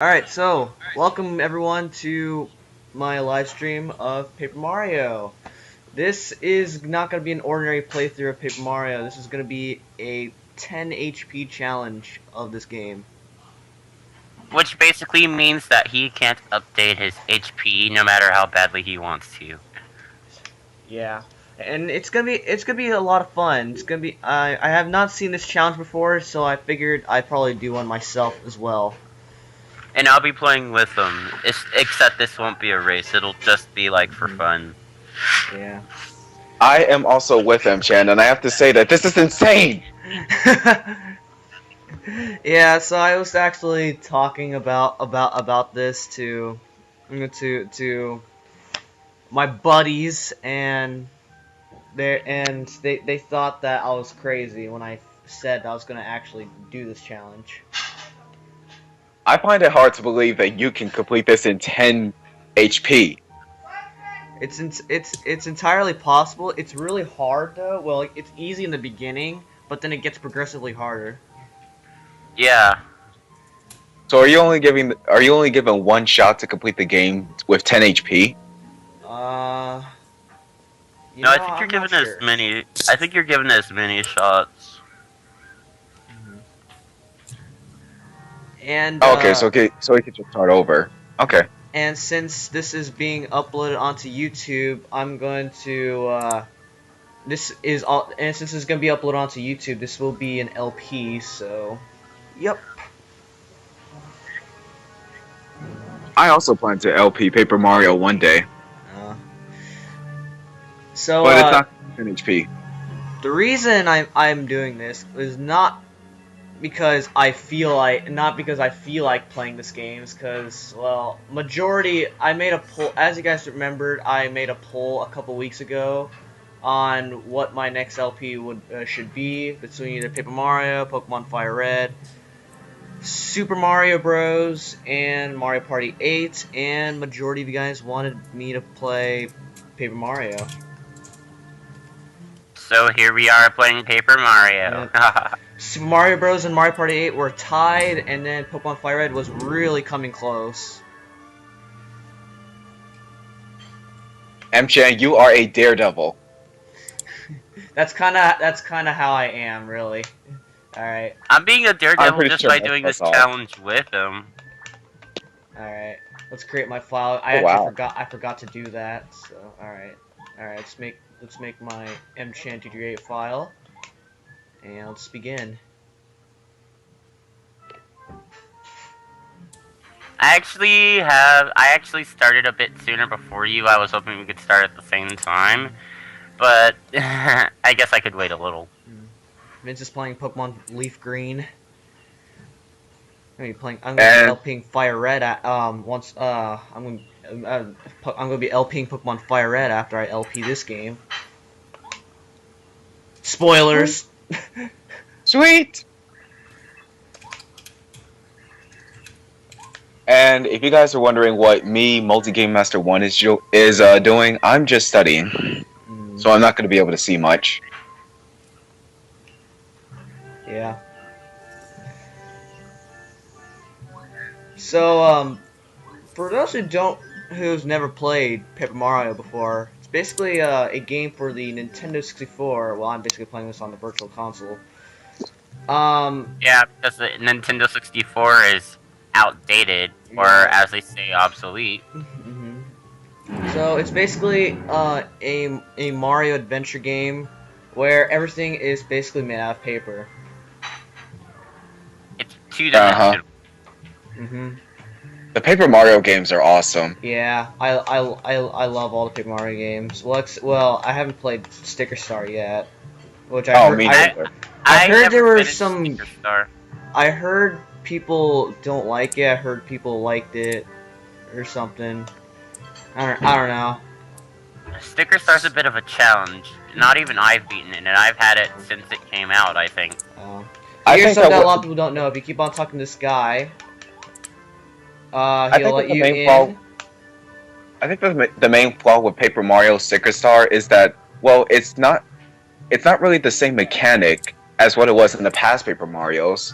Alright, so welcome everyone to my live stream of Paper Mario. This is not going to be an ordinary playthrough of Paper Mario. This is going to be a 10 HP challenge of this game. Which basically means that he can't update his HP no matter how badly he wants to. Yeah. And it's gonna be a lot of fun. It's gonna be I have not seen this challenge before, so I figured I'd probably do one myself as well. And I'll be playing with him. Except this won't be a race, it'll just be like for fun. Yeah. I am also with him, Chan, and I have to say that this is insane! Yeah, so I was actually talking about this to my buddies, and they thought that I was crazy when I said I was gonna actually do this challenge. I find it hard to believe that you can complete this in 10 HP. It's entirely possible. It's really hard though. Well, it's easy in the beginning, but then it gets progressively harder. Yeah. So are you only given one shot to complete the game with 10 HP? Uh, No, I think you're giving as many. I think you're giving as many shots. And okay, so we can just start over. Okay. And since this is being uploaded onto YouTube, I'm going to this is all, and since it's going to be uploaded onto YouTube, this will be an LP. So, yep. I also plan to LP Paper Mario one day. So, but it's not 10 HP. The reason I'm doing this is not because I feel like playing this game, because, well, I made a poll, as you guys remembered, I made a poll a couple weeks ago on what my next LP should be between either Paper Mario, Pokemon Fire Red, Super Mario Bros, and Mario Party 8, and majority of you guys wanted me to play Paper Mario. So here we are playing Paper Mario. Yeah. Super Mario Bros. And Mario Party 8 were tied, and then Pokemon Fire Red was really coming close. M-Chan, you are a daredevil. That's kinda how I am, really. Alright. I'm being a daredevil just sure by doing this challenge with him. Alright. Let's create my file. I forgot to do that, so alright. Alright, let's make my mchan238 file. And let's begin. I actually started a bit sooner before you. I was hoping we could start at the same time, but I guess I could wait a little. Vince is playing Pokemon Leaf Green. I'm gonna be LPing Fire Red at I'm gonna be LPing Pokemon Fire Red after I LP this game. Spoilers. Sweet. And if you guys are wondering what me, Multi-Game Master 1, is doing, I'm just studying. So I'm not going to be able to see much. Yeah. So, for those who's never played Paper Mario before, it's basically a game for the Nintendo 64. Well, I'm basically playing this on the Virtual Console. Yeah, because the Nintendo 64 is outdated, or as they say, obsolete. So it's basically a Mario adventure game where everything is basically made out of paper. It's two-dimensional. The Paper Mario games are awesome. Yeah, I love all the Paper Mario games. Well, I haven't played Sticker Star yet, which I heard there were some. I heard people don't like it. I heard people liked it, or something. I don't know. Sticker Star's a bit of a challenge. Not even I've beaten it, and I've had it since it came out, I think. Here's something that a lot of people don't know. If you keep on talking to this guy, he'll let you in. I think the main flaw with Paper Mario Sticker Star is that, well, it's not really the same mechanic as what it was in the past Paper Marios.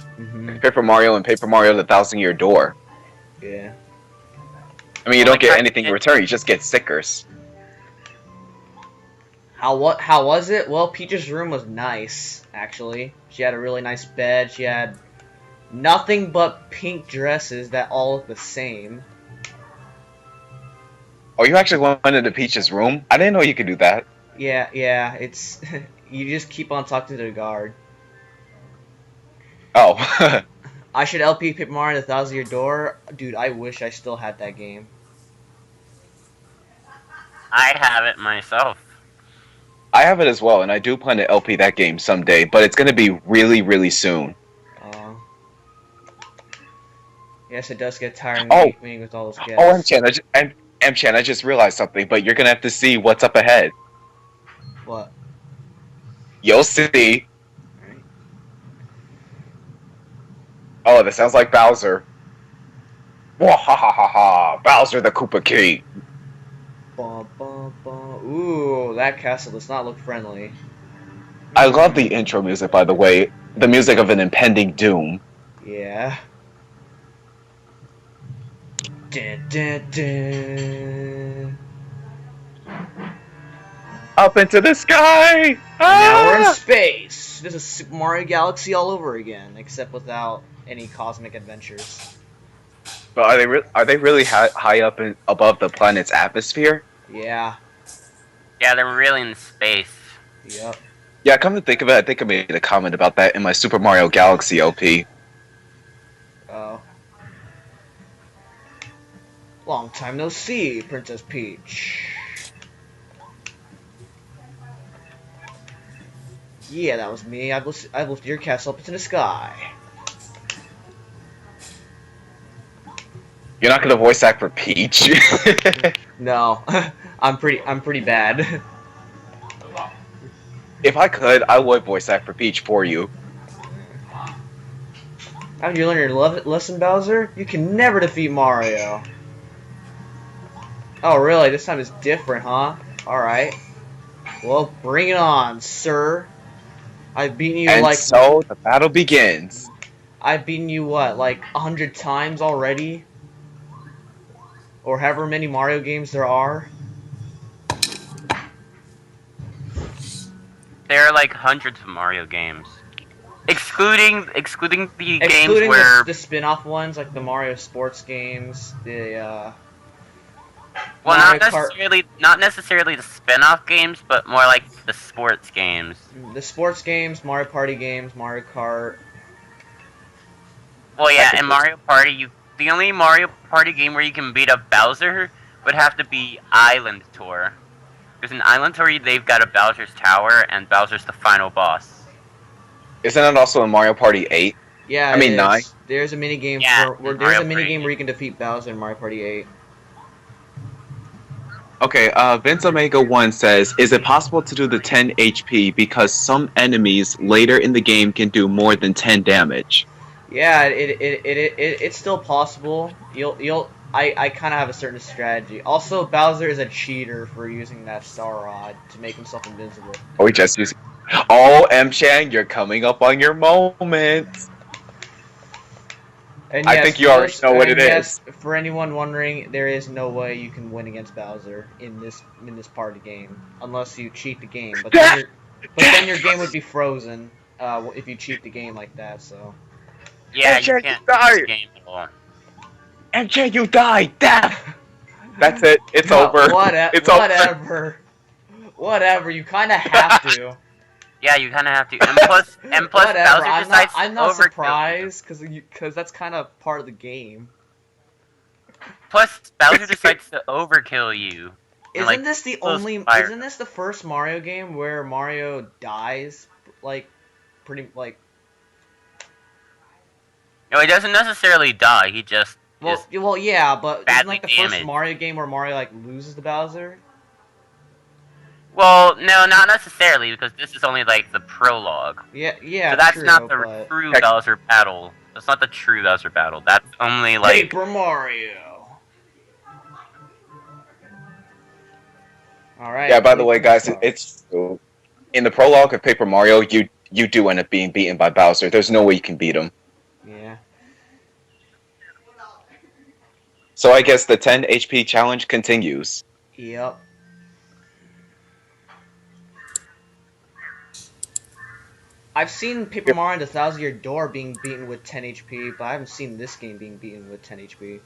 Paper Mario and Paper Mario: The Thousand Year Door. Yeah. I mean, you Well, don't the get anything in question- return. You just get stickers. How was it? Well, Peach's room was nice, actually. She had a really nice bed. She had nothing but pink dresses that all look the same. Oh, you actually went into Peach's room? I didn't know you could do that. Yeah, it's you just keep on talking to the guard. Oh. I should LP Paper Mario the Thousand Year Door. Dude, I wish I still had that game. I have it myself. I have it as well, and I do plan to LP that game someday, but it's going to be really, really soon. Yes, it does get tiring Oh. meeting with all those guests. Oh, M-Chan, I just realized something, but you're going to have to see what's up ahead. What? You'll see. Oh, that sounds like Bowser. Wahahaha! Bowser the Koopa King. Bum, bum, bum. Ooh, that castle does not look friendly. I love the intro music, by the way. The music of an impending doom. Yeah. Dun, dun, dun. Up into the sky! Now we're in Ah! space. This is Super Mario Galaxy all over again, except without any cosmic adventures. But are they really high up above the planet's atmosphere? Yeah. Yeah, they're really in space. Yep. Yeah, come to think of it, I think I made a comment about that in my Super Mario Galaxy LP. Oh. Long time no see, Princess Peach. Yeah, that was me. I've lifted your castle up into the sky. You're not gonna voice act for Peach? No, I'm pretty bad. If I could, I would voice act for Peach for you. Haven't you learned your lesson, Bowser? You can never defeat Mario. Oh, really? This time it's different, huh? Alright. Well, bring it on, sir. I've beaten you And like... so, the battle begins. I've beaten you, what, like 100 times already? Or however many Mario games there are? There are like hundreds of Mario games, excluding the games Excluding where the spin-off ones, like the Mario sports games, the, well, Mario Kart. not necessarily the spin-off games, but more like the sports games. The sports games, Mario Party games, Mario Kart. Well, yeah, Like in the- Mario Party, the only Mario Party game where you can beat up Bowser would have to be Island Tour. Because in Island Tour, they've got a Bowser's Tower, and Bowser's the final boss. Isn't that also in Mario Party 8? Yeah, I mean, it is. 9. There's a mini game Yeah, where in there's a Mario mini Party game where 8. you can defeat Bowser in Mario Party 8. Okay, Vince Omega 1 says, is it possible to do the 10 HP because some enemies later in the game can do more than 10 damage? Yeah, it's still possible. I kind of have a certain strategy. Also, Bowser is a cheater for using that Star Rod to make himself invincible. Oh, we just use. Oh, M-Chan, you're coming up on your moment. And I think you already know what it is. For anyone wondering, there is no way you can win against Bowser in this part of the game unless you cheat the game. But then your game would be frozen if you cheat the game like that. So. Yeah, Hey, you Jack, can't you died. beat the game at all. M-Chan, you died! Death! That's it. It's over. It's over. Whatever. You kind of have to. Yeah, you kind of have to. And plus Whatever. Bowser decides I'm not to overkill you. surprised because that's kind of part of the game. Plus, Bowser decides to overkill you. And, Isn't like, this the those only? fire- Isn't this the first Mario game where Mario dies? Like, pretty like. No, he doesn't necessarily die. He just is. Well, yeah, but isn't badly like the first damaged. Mario game where Mario like loses to Bowser? Well, no, not necessarily, because this is only like the prologue. Yeah. So that's true, not the but... true Heck. Bowser battle. That's not the true Bowser battle. That's only like. Paper Mario. All right. Yeah, by the way, guys, it's true. In the prologue of Paper Mario, you do end up being beaten by Bowser. There's no way you can beat him. Yeah. So I guess the 10 HP challenge continues. Yep. I've seen Paper Mario and the Thousand Year Door being beaten with 10 HP, but I haven't seen this game being beaten with 10 HP.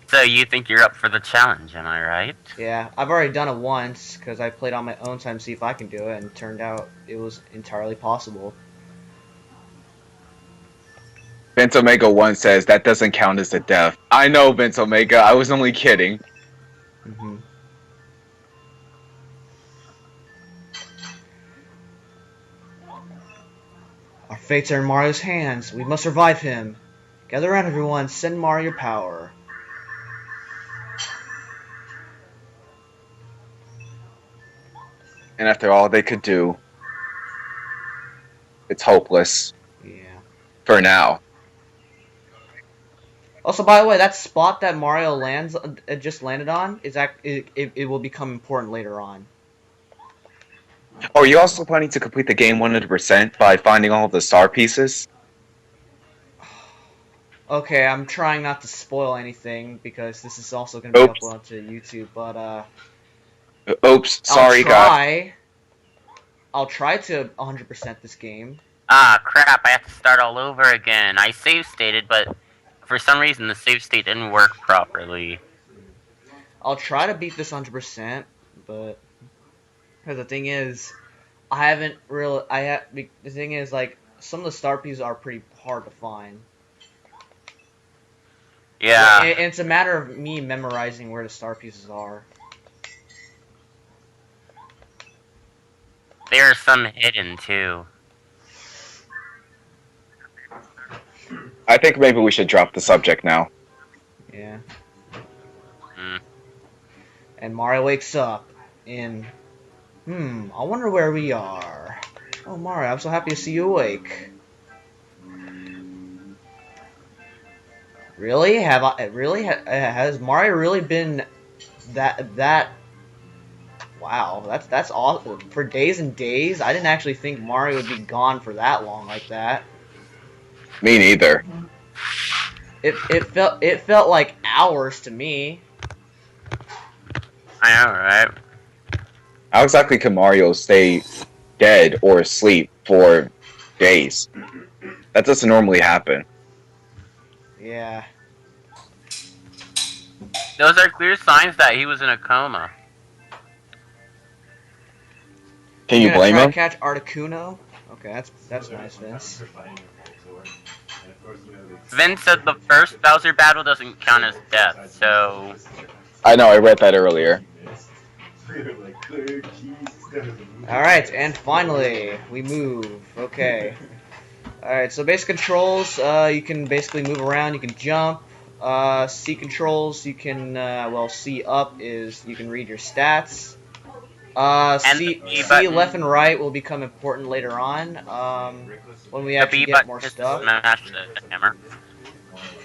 So you think you're up for the challenge, am I right? Yeah, I've already done it once, because I played on my own time to see if I can do it, and it turned out it was entirely possible. Vince Omega 1 says that doesn't count as a death. I know, Vince Omega, I was only kidding. Mm-hmm. Our fates are in Mario's hands. We must revive him. Gather around, everyone. Send Mario power. And after all they could do, it's hopeless. Yeah. For now. Also, by the way, that spot that Mario just landed on is it will become important later on. Oh, are you also planning to complete the game 100% by finding all of the star pieces? Okay, I'm trying not to spoil anything because this is also going to be Oops. uploaded to YouTube, but Oops, sorry guys. I'll try to 100% this game. Ah, crap, I have to start all over again. I save stated, but for some reason the save state didn't work properly. I'll try to beat this 100%, but because the thing is, the thing is, like, some of the star pieces are pretty hard to find. Yeah. And it's a matter of me memorizing where the star pieces are. There are some hidden, too. I think maybe we should drop the subject now. Yeah. Mm. And Mario wakes up in... I wonder where we are. Oh, Mario, I'm so happy to see you awake. Really? Has Mario really been that... Wow, that's awesome. For days and days, I didn't actually think Mario would be gone for that long like that. Me neither. It felt like hours to me. I know, right? How exactly can Mario stay dead or asleep for days? That doesn't normally happen. Yeah. Those are clear signs that he was in a coma. Can you gonna blame try him? to catch Articuno? Okay, that's nice, Vince. Vince said the first Bowser battle doesn't count as death, so... I know, I read that earlier. Alright, and finally, we move. Okay. Alright, so basic controls, you can basically move around, you can jump. C controls, you can, well, C up is you can read your stats. C left and right will become important later on, when we actually get more stuff. Smash the hammer.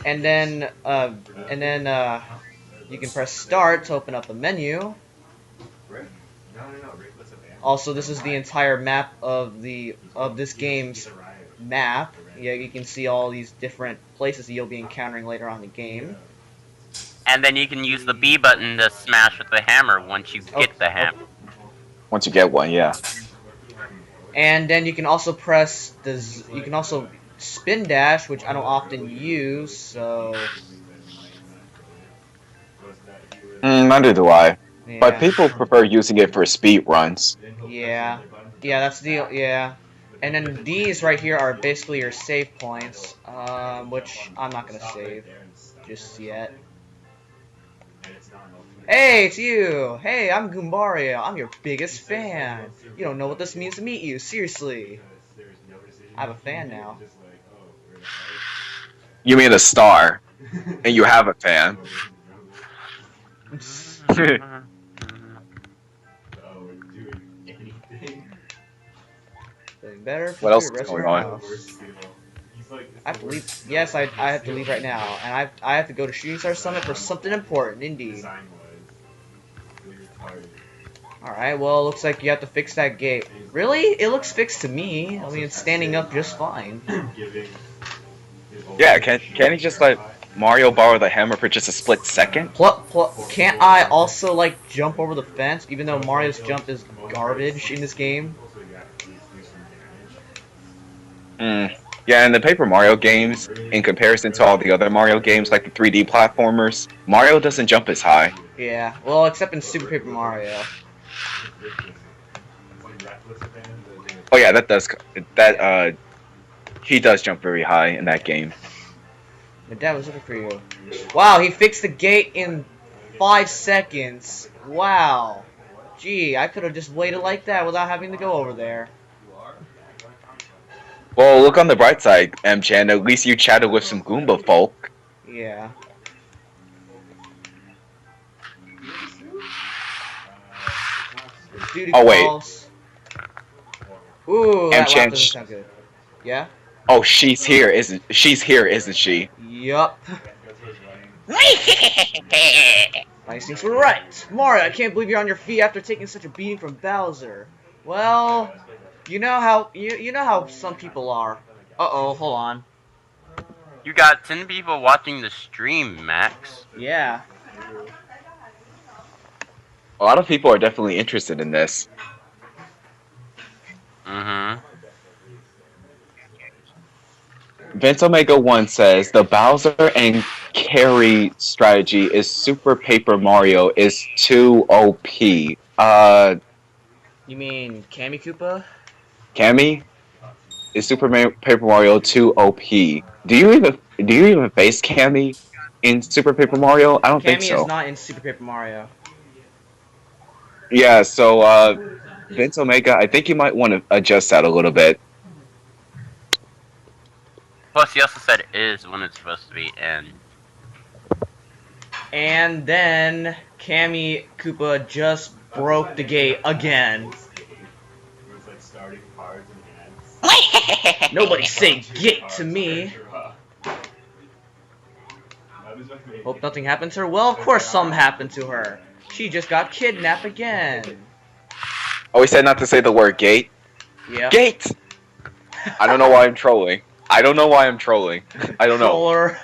And then you can press start to open up a menu. Also, this is the entire map of this game's map. Yeah, you can see all these different places that you'll be encountering later on in the game. And then you can use the B button to smash with the hammer once you get the hammer. Once you get one, yeah. And then you can also press you can also spin dash, which I don't often use, so... Neither do I. Yeah. But people prefer using it for speed runs. Yeah. Yeah, that's the... Yeah. And then these right here are basically your save points, which I'm not going to save just yet. Hey, it's you! Hey, I'm Goombario. I'm your biggest fan. You don't know what this means to meet you, seriously. I have a fan now. You mean a star, and you have a fan. Better. What else is going on? I have to leave. Yes, I have to leave right now, and I have to go to Shooting Star Summit for something important, indeed. Alright, well, looks like you have to fix that gate. Really? It looks fixed to me. I mean, it's standing up just fine. Yeah, can't he just Mario borrow the hammer for just a split second? Can't I also like jump over the fence, even though Mario's jump is garbage in this game? Yeah, in the Paper Mario games, in comparison to all the other Mario games, like the 3D platformers, Mario doesn't jump as high. Yeah, well, except in Super Paper Mario. Oh yeah, he does jump very high in that game. My dad was looking for you. Wow, he fixed the gate in 5 seconds. Wow. Gee, I could have just waited like that without having to go over there. Well, look on the bright side, M-Chan. At least you chatted with some Goomba folk. Yeah. Oh, wait. Ooh, that M-Chan, laugh doesn't sound good. Yeah? Oh, she's here, isn't she? Yup. My instincts were right. Mario, I can't believe you're on your feet after taking such a beating from Bowser. Well, you know how some people are. Uh-oh, hold on. You got 10 people watching the stream, Max. Yeah. A lot of people are definitely interested in this. Mm-hmm. Vince Omega 1 says the Bowser and Carry strategy is Super Paper Mario is too OP. You mean Kami Koopa? Cammy? Is Paper Mario too OP? Do you even face Cammy in Super Paper Mario? I don't think so. Cammy is not in Super Paper Mario. Yeah, so Vince Omega, I think you might want to adjust that a little bit. Plus, he also said it is when it's supposed to be in. And then Kami Koopa just broke the gate again. Nobody say gate to me. Hope nothing happened to her. Well, of course something happened to her. She just got kidnapped again. Oh, he said not to say the word gate. Yeah. Gate! I don't know why I'm trolling. I don't know. Troller.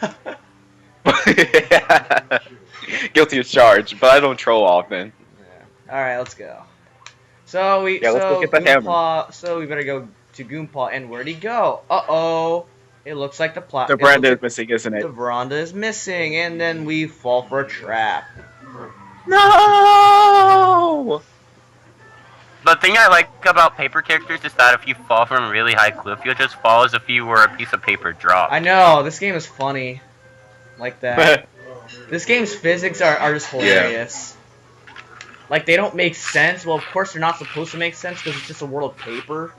Guilty as charged, but I don't troll often. Yeah. Alright, let's go. So let's go get the hammer. So we better go to Goompah, and where'd he go? Uh-oh. It looks like the veranda is missing, isn't it? The veranda is missing, and then we fall for a trap. No! The thing I like about paper characters is that if you fall from a really high cliff, you'll just fall as if you were a piece of paper dropped. I know, this game is funny. Like that. This game's physics are just hilarious. Yeah. Like, they don't make sense. Well, of course they're not supposed to make sense because it's just a world of paper.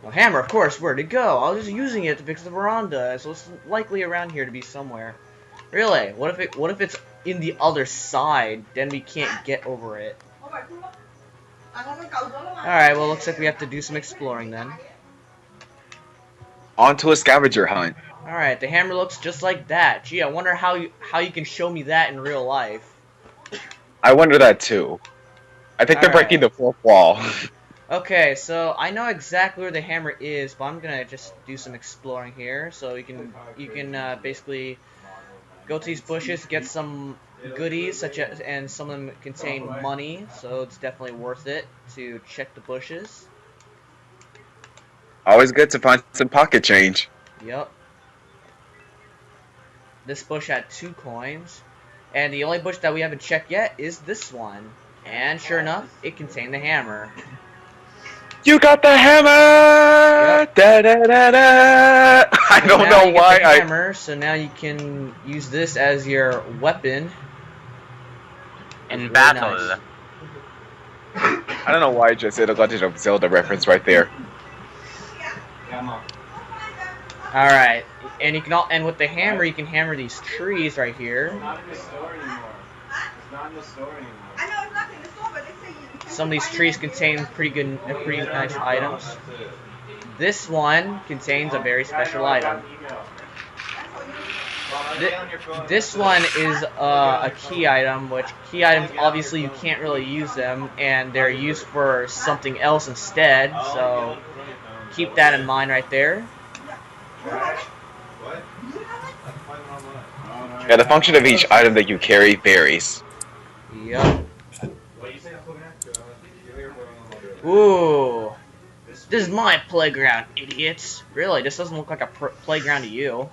Well, hammer, of course, where'd it go? I was just using it to fix the veranda, so it's likely around here to be somewhere. Really? What if it's in the other side? Then we can't get over it. Alright, well, looks like we have to do some exploring then. On to a scavenger hunt. Alright, the hammer looks just like that. Gee, I wonder how you can show me that in real life. I wonder that too. I think they're breaking the fourth wall. Okay, so I know exactly where the hammer is, but I'm gonna just do some exploring here. So you can basically go to these bushes, get some goodies, and some of them contain money, so it's definitely worth it to check the bushes. Always good to find some pocket change. Yep. This bush had 2 coins, and the only bush that we haven't checked yet is this one. And sure enough, it contained the hammer. You got the hammer! Yep. Da, da, da, da. I don't know why I... hammer, so now you can use this as your weapon. In battle. Nice. I don't know why I just did a Legend of Zelda reference right there. Alright, and and with the hammer you can hammer these trees right here. It's not in the store anymore. It's not in the store anymore. I know it's not in the store, but they say you can. Some of these trees contain pretty nice items. This one contains a very special item. This one is a key item, which key items obviously you can't really use them, and they're used for something else instead. So keep that in mind right there. What? Yeah, the function of each item that you carry varies. Yup. Ooh. This is my playground, idiots. Really, this doesn't look like a playground to you.